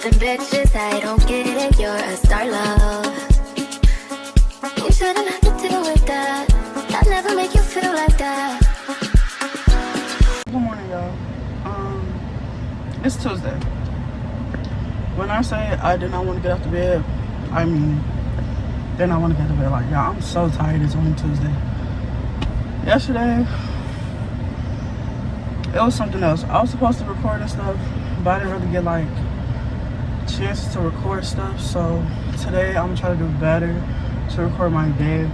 them bitches, I don't get it, you're a star, love. You shouldn't have to deal with that. I'll never make you feel like that. Good morning, y'all. It's Tuesday. When I say I did not want to get out the bed, I mean, then I want to get out of bed. Like, y'all, I'm so tired. It's only Tuesday. Yesterday, it was something else. I was supposed to record and stuff, but I didn't really get like chances to record stuff. So today, I'm gonna try to do better to record my day.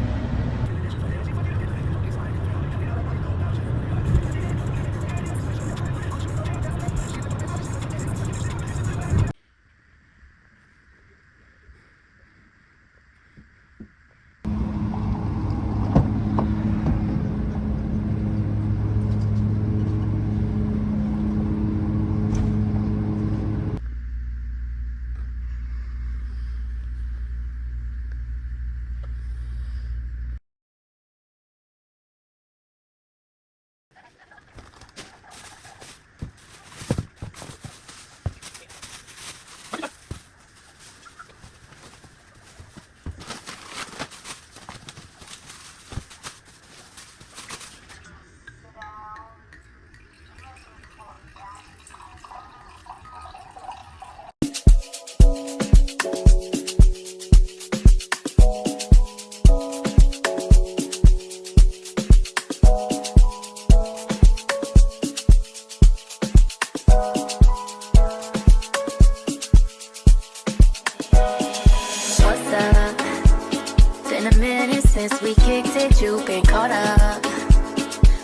Since we kicked it, you've been caught up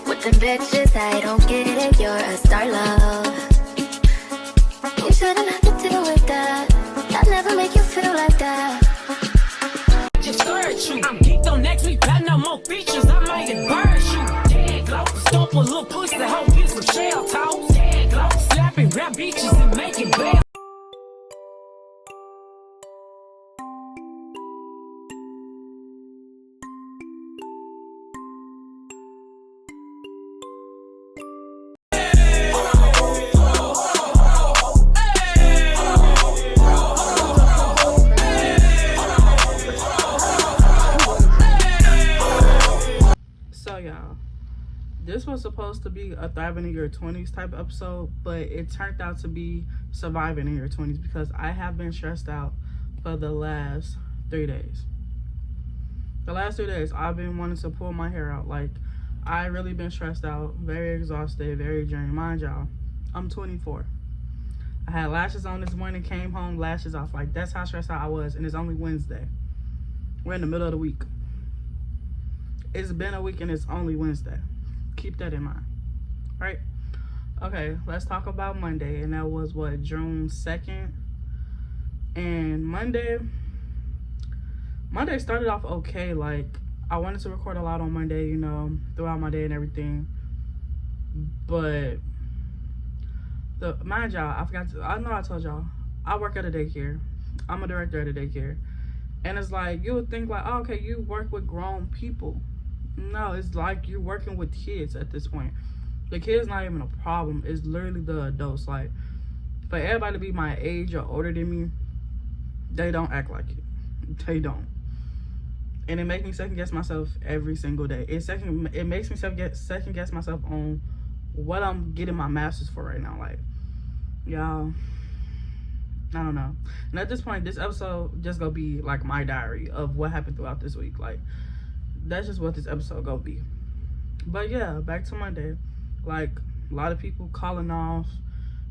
with them bitches, I don't get it, you're a star, love. You shouldn't have to deal with that. I'll never make you feel like that. Just scourge you. I'm geeked on next week, got no more features, I might embarrass you. Dead glow, stomp a little pussy, whole piece of shell toes. Dead glow, slapping rap beaches and making bail. So y'all, this was supposed to be a thriving in your 20s type episode, but it turned out to be surviving in your 20s because I have been stressed out for the last 3 days. The last 3 days, I've been wanting to pull my hair out. Like, I really been stressed out, very exhausted, very drained. Mind y'all, I'm 24. I had lashes on this morning, came home, lashes off. Like, that's how stressed out I was, and it's only Wednesday. We're in the middle of the week. It's been a week and it's only Wednesday. Keep that in mind, right? Okay, let's talk about Monday, and that was what, June 2nd. And Monday started off okay. Like, I wanted to record a lot on Monday, you know, throughout my day and everything. But mind y'all, I know I told y'all, I work at a daycare. I'm a director at a daycare. And it's like, you would think like, oh, okay, you work with grown people. No, it's like you're working with kids at this point. The kids not even a problem. It's literally the adults. Like, for everybody to be my age or older than me, they don't act like it. They don't. And it makes me second guess myself every single day. It makes me second guess myself on what I'm getting my master's for right now. Like, y'all, I don't know. And at this point, this episode just gonna be like my diary of what happened throughout this week. Like, that's just what this episode gonna be. But yeah, back to Monday. Like, a lot of people calling off,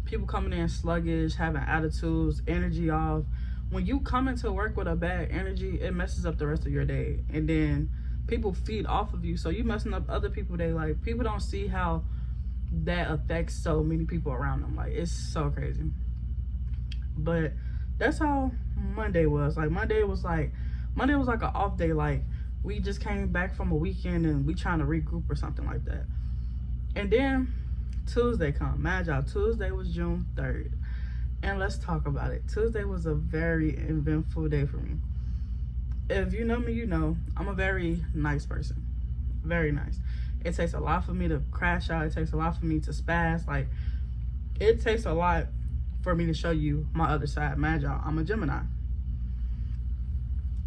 people coming in sluggish, having attitudes, energy off. When you come into work with a bad energy, it messes up the rest of your day. And then people feed off of you, so you messing up other people's day. Like, people don't see how that affects so many people around them. Like, it's so crazy. But that's how Monday was. Like, Monday was like an off day. Like, we just came back from a weekend and we trying to regroup or something like that. And then Tuesday come. Mad y'all, Tuesday was June 3rd. And let's talk about it. Tuesday was a very eventful day for me. If you know me, you know I'm a very nice person. Very nice. It takes a lot for me to crash out. It takes a lot for me to spaz. Like, it takes a lot for me to show you my other side. Mad y'all, I'm a Gemini.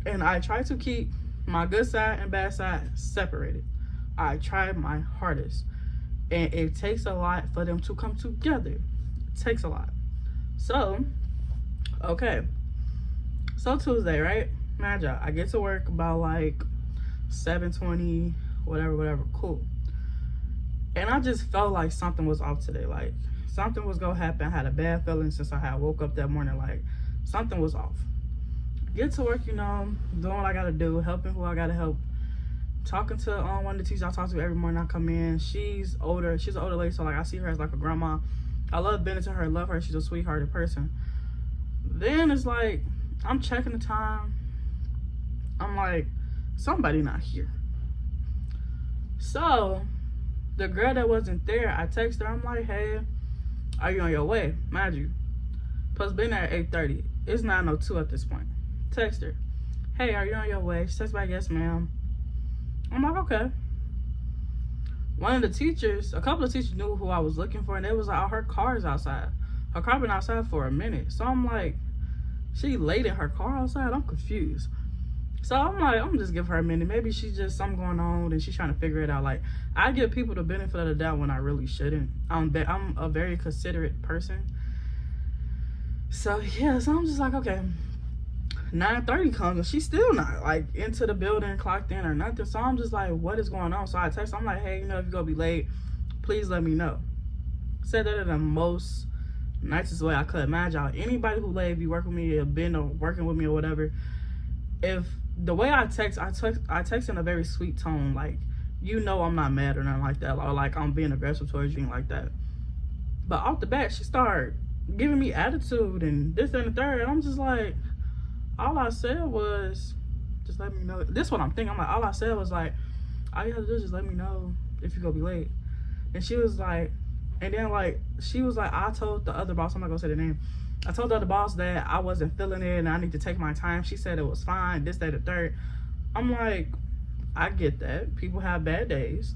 And I try to keep my good side and bad side separated. I try my hardest. And it takes a lot for them to come together. It takes a lot. So, okay. So Tuesday, right? Mad y'all, I get to work about like 7:20, whatever, cool. And I just felt like something was off today. Like, something was gonna happen. I had a bad feeling since I had woke up that morning. Like, something was off. Get to work, you know, doing what I gotta do, helping who I gotta help. Talking to one of the teachers I talk to every morning I come in. She's older. She's an older lady, so like I see her as like a grandma. I love being to her, love her. She's a sweethearted person. Then it's like, I'm checking the time. I'm like, somebody not here. So the girl that wasn't there, I text her. I'm like, hey, are you on your way? Mind you, supposed to be there at 8:30. It's 9:02 at this point. Text her, hey, are you on your way? She texts back, yes, ma'am. I'm like, okay. One of the teachers, a couple of teachers knew who I was looking for, and they was like, oh, her car's outside. Her car been outside for a minute. So I'm like, she late in her car outside? I'm confused. So I'm like, I'm just give her a minute. Maybe she just something going on and she's trying to figure it out. Like, I give people the benefit of the doubt when I really shouldn't. I'm a very considerate person. So yeah, so I'm just like, okay. 9:30 comes and she's still not like into the building, clocked in or nothing. So I'm just like, what is going on? So I text, I'm like, hey, you know, if you're gonna be late, please let me know. Said that in the most nicest way I could. Imagine y'all, anybody who late, if you work with me or been or working with me or whatever, if the way I text in a very sweet tone, like, you know, I'm not mad or nothing like that, or like I'm being aggressive towards you, like that. But off the bat, she started giving me attitude and this and the third, and I'm just like, all I said was, just let me know. This is what I'm thinking. I'm like, all I said was like, all you have to do is just let me know if you're gonna be late. And she was like, and then like, she was like, I told the other boss, I'm not gonna say the name, I told the other boss that I wasn't feeling it and I need to take my time. She said it was fine, this, that, the third. I'm like, I get that. People have bad days.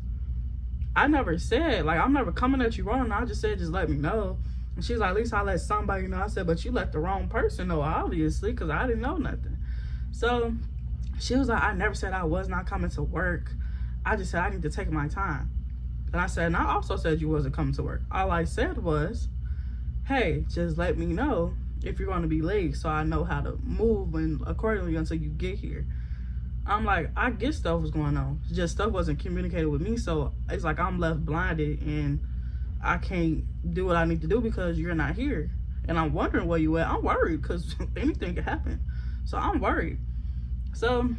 I never said, like, I'm never coming at you wrong. I just said, just let me know. And she's like, at least I let somebody know. I said, but you let the wrong person know, obviously, because I didn't know nothing. So she was like, I never said I was not coming to work. I just said I need to take my time. And I said, and I also said you wasn't coming to work. All I said was, hey, just let me know if you're going to be late so I know how to move and accordingly until you get here. I'm like, I get stuff was going on. Just stuff wasn't communicated with me. So it's like I'm left blinded and I can't do what I need to do because you're not here. And I'm wondering where you at. I'm worried because anything could happen. So I'm worried. So,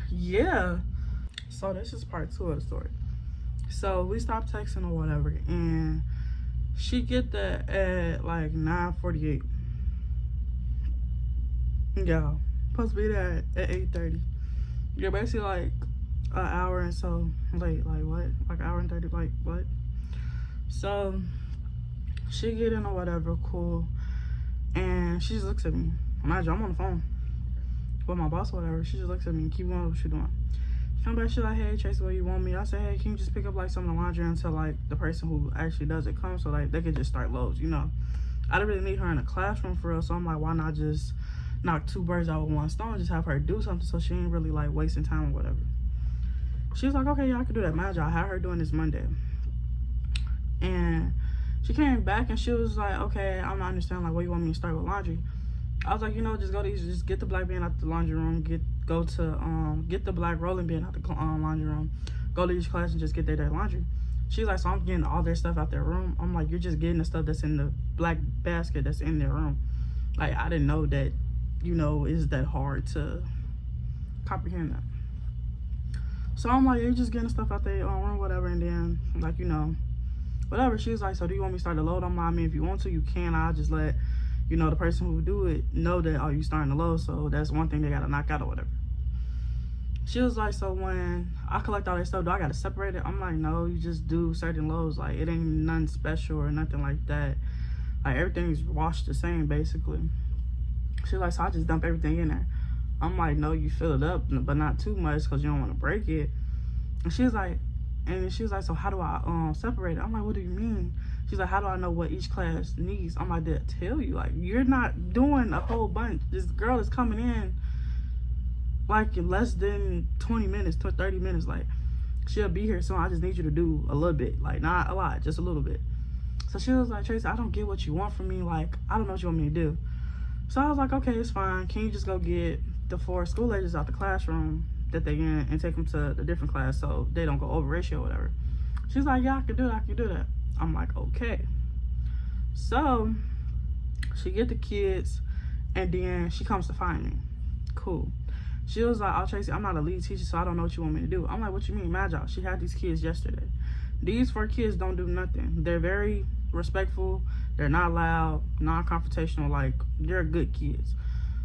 yeah. So this is part 2 of the story. So we stopped texting or whatever. And she get that at like 9:48. Yeah. Supposed to be there at 8:30. You're basically like an hour and so late. Like what? Like an hour and 30, like what? So she get in or whatever, cool. And she just looks at me. Imagine I'm on the phone with my boss or whatever. She just looks at me and keep going what she doing. She come back, she's like, hey Tracy, where you want me? I said, hey, can you just pick up like some of the laundry until like the person who actually does it comes so like they could just start loads, you know. I didn't really need her in a classroom for real, so I'm like, why not just knock 2 birds out with 1 stone, just have her do something so she ain't really like wasting time or whatever. She was like, okay, yeah, I can do that. Imagine I had her doing this Monday. And she came back and she was like, okay, I'm not understanding like what you want me to start with laundry. I was like, you know, just go to just get the black bin out the laundry room, get the black rolling bin out the laundry room, go to each class and just get their laundry. She's like, so I'm getting all their stuff out their room. I'm like, you're just getting the stuff that's in the black basket that's in their room. Like, I didn't know that, you know, it's that hard to comprehend that. So I'm like, you're just getting stuff out their room, whatever, and then like, you know, whatever. She was like, so do you want me to start the load? I'm like, I mean, if you want to, you can. I'll just let, you know, the person who do it know that, oh, you starting the load, so that's one thing they gotta knock out or whatever. She was like, so when I collect all that stuff, do I gotta separate it? I'm like, no, you just do certain loads. Like, it ain't nothing special or nothing like that. Like, everything's washed the same, basically. She was like, so I just dump everything in there. I'm like, no, you fill it up, but not too much because you don't want to break it. And she was like, so how do I separate it? I'm like, what do you mean? She's like, how do I know what each class needs? I'm like, did I tell you? Like, you're not doing a whole bunch. This girl is coming in like in less than 20 minutes to 30 minutes. Like, she'll be here soon. I just need you to do a little bit. Like, not a lot, just a little bit. So she was like, Tracy, I don't get what you want from me. Like, I don't know what you want me to do. So I was like, okay, it's fine. Can you just go get the 4 school agents out the classroom that they in and take them to the different class so they don't go over ratio or whatever? She's like, yeah, I can do that. I can do that. I'm like, okay. So she get the kids and then she comes to find me. Cool. She was like, oh, Tracy, I'm not a lead teacher, so I don't know what you want me to do. I'm like, what you mean? Mad y'all. She had these kids yesterday. These 4 kids don't do nothing. They're very respectful. They're not loud, non-confrontational. Like, they're good kids.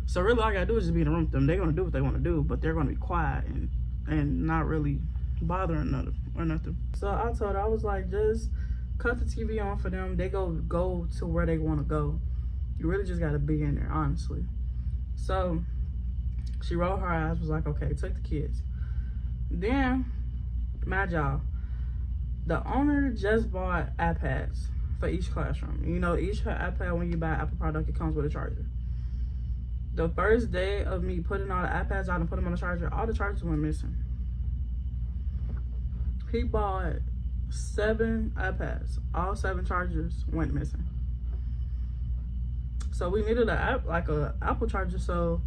So really all I gotta do is just be in the room with them. They're gonna do what they want to do, but they're gonna be quiet and not really bothering nothing or nothing. So I told her, I was like, just cut the TV on for them. They go to where they want to go. You really just gotta be in there, honestly. So she rolled her eyes, was like, okay, took the kids. Then, my job, the owner just bought iPads for each classroom. You know, each iPad, when you buy an Apple product, it comes with a charger. The first day of me putting all the iPads out and putting them on the charger, all the chargers went missing. He bought 7 iPads. All 7 chargers went missing. So we needed a Apple charger, so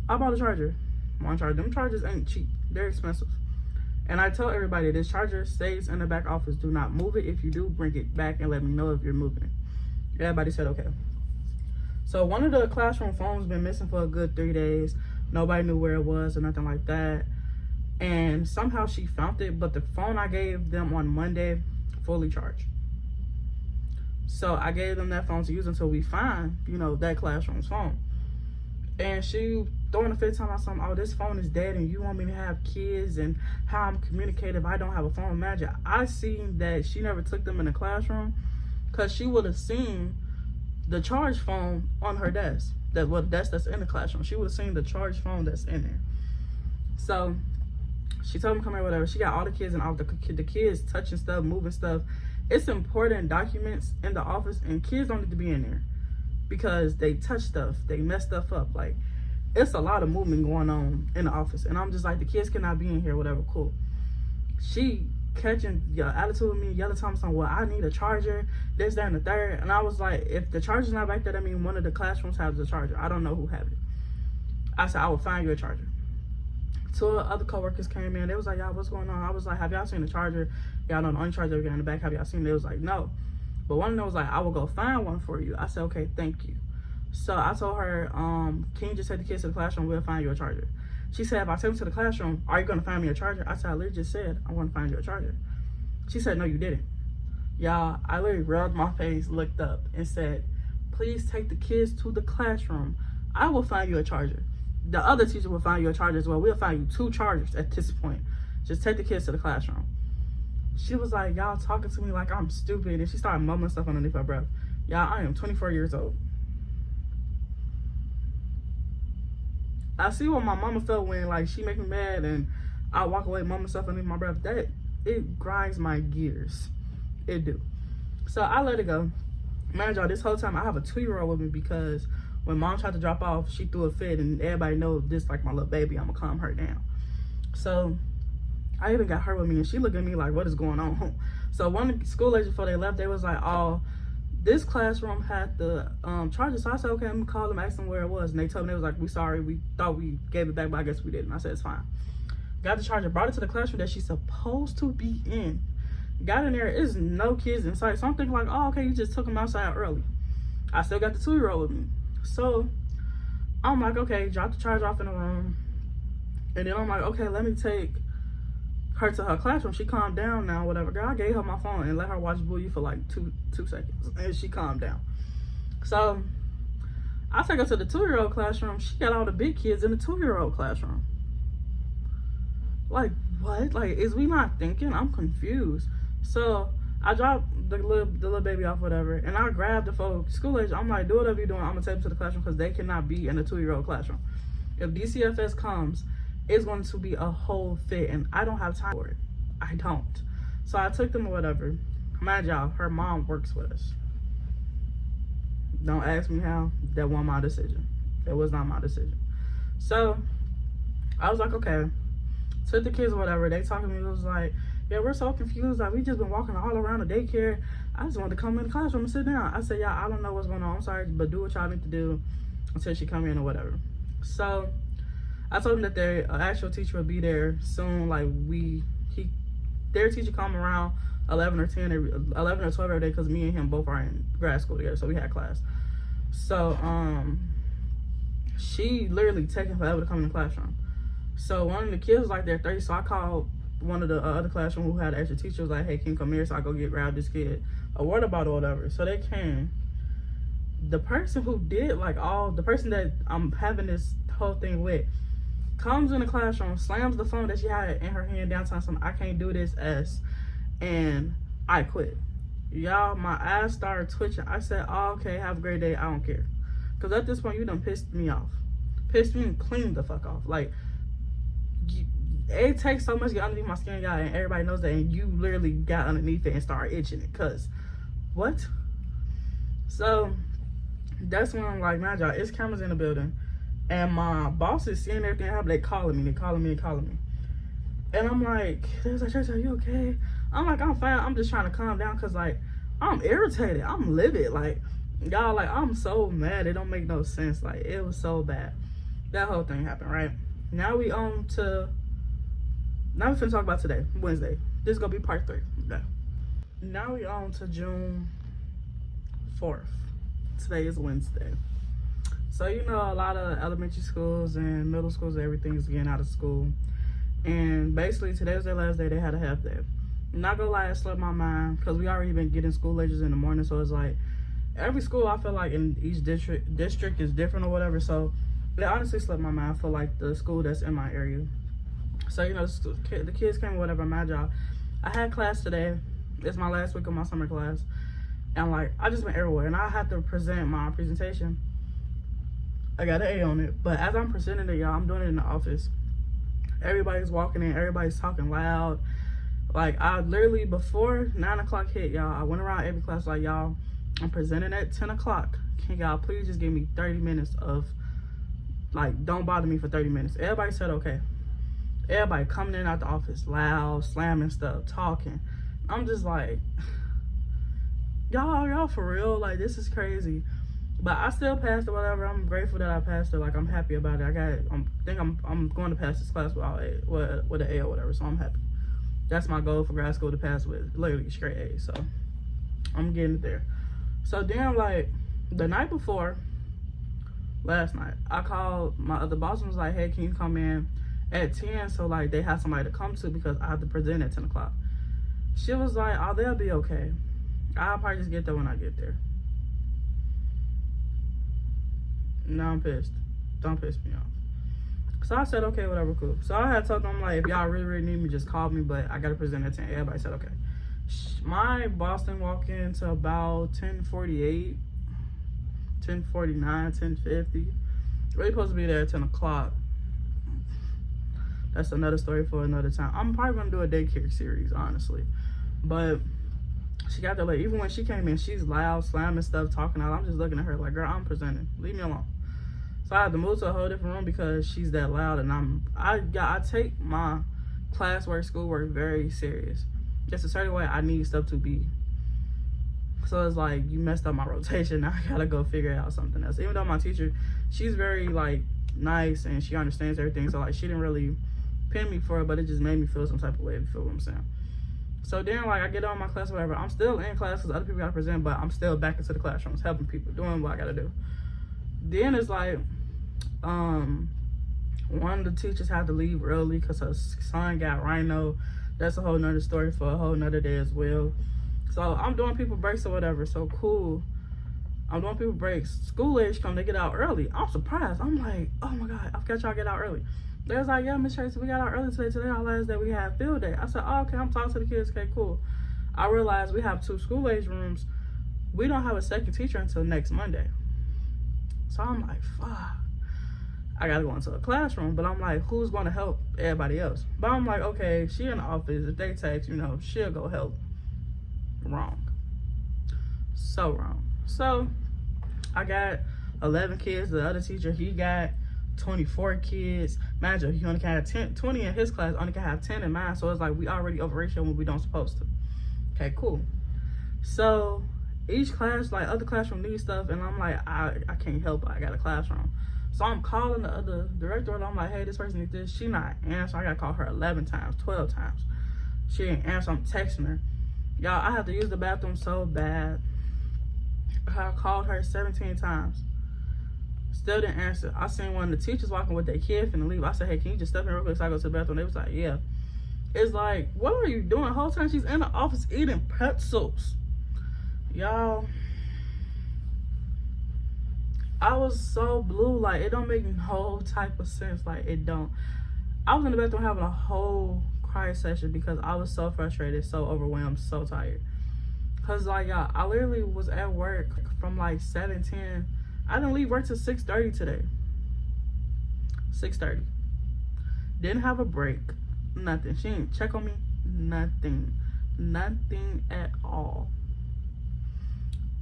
I bought a charger. One charger. Them chargers ain't cheap. They're expensive. And I tell everybody, this charger stays in the back office. Do not move it. If you do, bring it back and let me know if you're moving it. Everybody said okay. So one of the classroom phones been missing for a good 3 days. Nobody knew where it was or nothing like that. And somehow she found it, but the phone I gave them on Monday, fully charged. So I gave them that phone to use until we find, you know, that classroom's phone. And she throwing a fit talking about something, oh, this phone is dead and you want me to have kids and how I'm communicating if I don't have a phone. Imagine, I seen that she never took them in the classroom because she would have seen the charge phone on her desk. That's in the classroom. She would have seen the charge phone that's in there. So she told me come here, whatever. She got all the kids and all the kids touching stuff, moving stuff. It's important documents in the office, and kids don't need to be in there because they touch stuff, they mess stuff up. Like, it's a lot of movement going on in the office, and I'm just like, the kids cannot be in here, whatever, cool. She catching your attitude with me, yelling to me something, well, I need a charger, this, that, and the third. And I was like, if the charger's not back there, that means one of the classrooms has the charger. I don't know who have it. I said, I will find you a charger. 2 other coworkers came in. They was like, y'all, what's going on? I was like, have y'all seen the charger? Y'all know the only charger we got in the back. Have y'all seen it? They was like, no. But one of them was like, I will go find one for you. I said, okay, thank you. So I told her, can you just take the kids to the classroom? We'll find you a charger. She said, if I take them to the classroom, are you going to find me a charger? I said, I literally just said, I want to find you a charger. She said, no, you didn't. Y'all, I literally rubbed my face, looked up, and said, please take the kids to the classroom. I will find you a charger. The other teacher will find you a charger as well. We'll find you 2 chargers at this point. Just take the kids to the classroom. She was like, y'all talking to me like I'm stupid. And she started mumbling stuff underneath her breath. Y'all, I am 24 years old. I see what my mama felt when, like, she make me mad and I walk away mumbling stuff underneath my breath. That, it grinds my gears. It do. So I let it go. Man, y'all, this whole time I have a 2-year-old with me because when mom tried to drop off, she threw a fit, and everybody knows this like my little baby. I'm gonna calm her down. So I even got her with me, and she looked at me like, what is going on? So one of the school agents, before they left, they was like, oh, this classroom had the charger. So I said, okay, I'm gonna call them, ask them where it was. And they told me, they was like, we sorry, we thought we gave it back, but I guess we didn't. I said, it's fine. Got the charger, brought it to the classroom that she's supposed to be in. Got in there, there's no kids in sight. So I'm thinking like, oh, okay, you just took them outside early. I still got the 2-year-old with me. So I'm like, okay, drop the charger off in the room. And then I'm like, okay, let me take her to her classroom. She calmed down now, whatever. Girl, I gave her my phone and let her watch Booyah for like two seconds. And she calmed down. So I take her to the 2-year-old classroom. She got all the big kids in the 2-year-old classroom. Like, what? Like, is we not thinking? I'm confused. So I dropped the little baby off, whatever, and I grabbed the folks, school age. I'm like, do whatever you're doing. I'm gonna take them to the classroom because they cannot be in a 2-year-old classroom. If DCFS comes, it's going to be a whole fit, and I don't have time for it. I don't. So I took them or whatever. Mind y'all, her mom works with us. Don't ask me how. That wasn't my decision. It was not my decision. So I was like, okay. Took the kids or whatever. They talking to me. It was like, yeah, we're so confused. Like, we just been walking all around the daycare. I just wanted to come in the classroom and sit down. I said, y'all, I don't know what's going on. I'm sorry, but do what y'all need to do until she come in or whatever. So I told them that their actual teacher would be there soon. Like, their teacher come around 11 or 12 every day, because me and him both are in grad school together, so we had class. So she literally taking forever to come in the classroom. So one of the kids was like there 30, so I called one of the other classroom who had an extra teacher, was like, hey, can you come here so I go grab this kid a water bottle or whatever. So they came. The person who did the person that I'm having this whole thing with comes in the classroom, slams the phone that she had in her hand down, telling I can't do this and I quit. Y'all, my eyes started twitching. I said, oh, okay, have a great day, I don't care. Because at this point, you done pissed me off. Pissed me clean the fuck off. Like, it takes so much to get underneath my skin, y'all, and everybody knows that, and you literally got underneath it and started itching it, because what? So that's when I'm like, man, y'all, it's cameras in the building, and my boss is seeing everything happen. They calling me, and I'm like, they was like, Traciee, are you okay? I'm like, I'm fine. I'm just trying to calm down, because like, I'm irritated, I'm livid, like, y'all, like, I'm so mad. It don't make no sense. Like, it was so bad. That whole thing happened, right? Now we finna talk about today, Wednesday. This is gonna be part 3. Okay. Now we on to June 4th. Today is Wednesday. So, you know, a lot of elementary schools and middle schools, everything is getting out of school. And basically, today was their last day. They had a half day. Not gonna lie, it slipped my mind, because we already been getting school lectures in the morning. So it's like, every school, I feel like in each district is different or whatever. So it honestly slipped my mind for like the school that's in my area. So, you know, the kids came or whatever. My job, I had class today. It's my last week of my summer class, and like, I just been everywhere, and I had to present my presentation. I got an A on it, but as I'm presenting it, y'all, I'm doing it in the office. Everybody's walking in, everybody's talking loud. Like, I literally, before 9 o'clock hit, y'all, I went around every class like, y'all, I'm presenting at 10 o'clock. Can y'all please just give me 30 minutes of, like, don't bother me for 30 minutes. Everybody said okay. Everybody coming in and out the office, loud, slamming stuff, talking. I'm just like, y'all for real? Like, this is crazy. But I still passed or whatever. I'm grateful that I passed it. Like, I'm happy about it. I'm going to pass this class with an A or whatever, so I'm happy. That's my goal for grad school, to pass with literally straight A's. So I'm getting it there. So then, like, the night before, last night, I called my other boss and was like, hey, can you come in at 10 so like they have somebody to come to, because I have to present at 10 o'clock. She was like, oh, they'll be okay. I'll probably just get there when I get there. Now I'm pissed. Don't piss me off. So I said, okay, whatever, cool. So I had told them, like, if y'all really need me, just call me, but I gotta present at 10. Everybody said, okay. My boss didn't walk in till about 10:48, 10:49, 10:50. We're supposed to be there at 10 o'clock. That's another story for another time. I'm probably gonna do a daycare series, honestly. But she got there late. Even when she came in, she's loud, slamming stuff, talking out. I'm just looking at her like, girl, I'm presenting. Leave me alone. So I had to move to a whole different room because she's that loud, and I take my classwork, schoolwork very serious. Just a certain way I need stuff to be. So it's like, you messed up my rotation. Now I gotta go figure out something else. Even though my teacher, she's very like nice and she understands everything. So like, she didn't really pin me for it, but it just made me feel some type of way, if you feel what I'm saying. So then, like, I get on my class, whatever. I'm still in class because other people gotta present, but I'm still back into the classrooms, helping people, doing what I gotta do. Then it's like, one of the teachers had to leave early because her son got rhino. That's a whole nother story for a whole nother day as well. So I'm doing people breaks or whatever. So cool. I'm doing people breaks. School age come, they get out early. I'm surprised. I'm like, oh my God, I forgot y'all get out early. They was like, yeah, Miss Traciee, we got out early today. Today our last day, we had field day. I said, oh, okay, I'm talking to the kids. Okay, cool. I realized we have 2 school age rooms. We don't have a second teacher until next Monday. So I'm like, fuck. I gotta go into a classroom, but I'm like, who's gonna help everybody else? But I'm like, okay, she in the office. If they text, you know, she'll go help. Wrong. So wrong. So I got 11 kids. The other teacher, he got 24 kids. Imagine he only can have 20 in his class, only can have 10 in mine. So it's like we already over ratio when we don't supposed to. Okay, cool. So each class, like other classroom needs stuff, and I'm like, I can't help it. I got a classroom. So I'm calling the other director, and I'm like, hey, this person needs this. She not answering. I gotta call her 11 times, 12 times. She didn't answer. I'm texting her. Y'all, I have to use the bathroom so bad. I called her 17 times. Still didn't answer. I seen one of the teachers walking with their kid finna leave. I said, hey, can you just step in real quick so I go to the bathroom? They was like, yeah. It's like, what are you doing? The whole time she's in the office eating pretzels. Y'all, I was so blue. Like, it don't make no type of sense. Like, it don't. I was in the bathroom having a whole cry session because I was so frustrated, so overwhelmed, so tired. Cause like, y'all, I literally was at work from like 7:10. I didn't leave work till 6:30 today. 6:30. Didn't have a break. Nothing. She didn't check on me. Nothing. Nothing at all.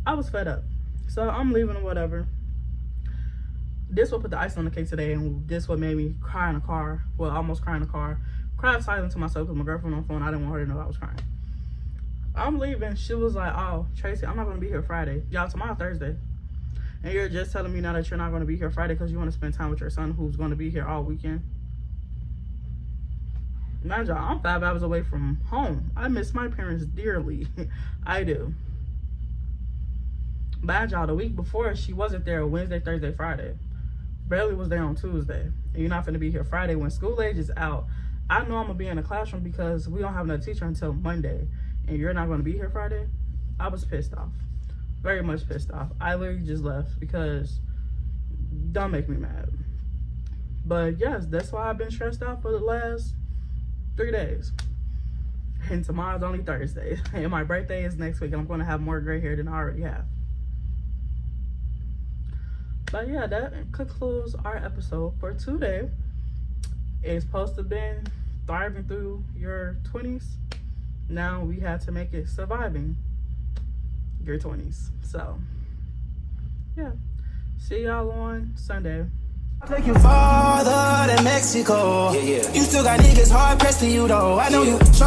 I was fed up. So I'm leaving or whatever. This what put the ice on the cake today, and this what made me cry in the car. Well, almost cry in the car. Cried silent to myself because my girlfriend on the phone. I didn't want her to know I was crying. I'm leaving. She was like, oh, Tracy, I'm not going to be here Friday. Y'all, tomorrow Thursday. And you're just telling me now that you're not going to be here Friday because you want to spend time with your son who's going to be here all weekend. Mind y'all, I'm 5 hours away from home. I miss my parents dearly. I do. Mind y'all, the week before, she wasn't there Wednesday, Thursday, Friday. Barely was there on Tuesday. And you're not going to be here Friday when school age is out. I know I'm going to be in the classroom because we don't have another teacher until Monday. And you're not going to be here Friday. I was pissed off. Very much pissed off. I literally just left because don't make me mad. But yes, that's why I've been stressed out for the last 3 days. And tomorrow's only Thursday. And my birthday is next week. And I'm going to have more gray hair than I already have. But yeah, that concludes our episode for today. It's supposed to have been thriving through your 20s. Now we have to make it surviving your 20s. So yeah, see y'all on Sunday. Take you farther than Mexico. Yeah, yeah. You still got niggas hard pressed to you though. I know you. Shorty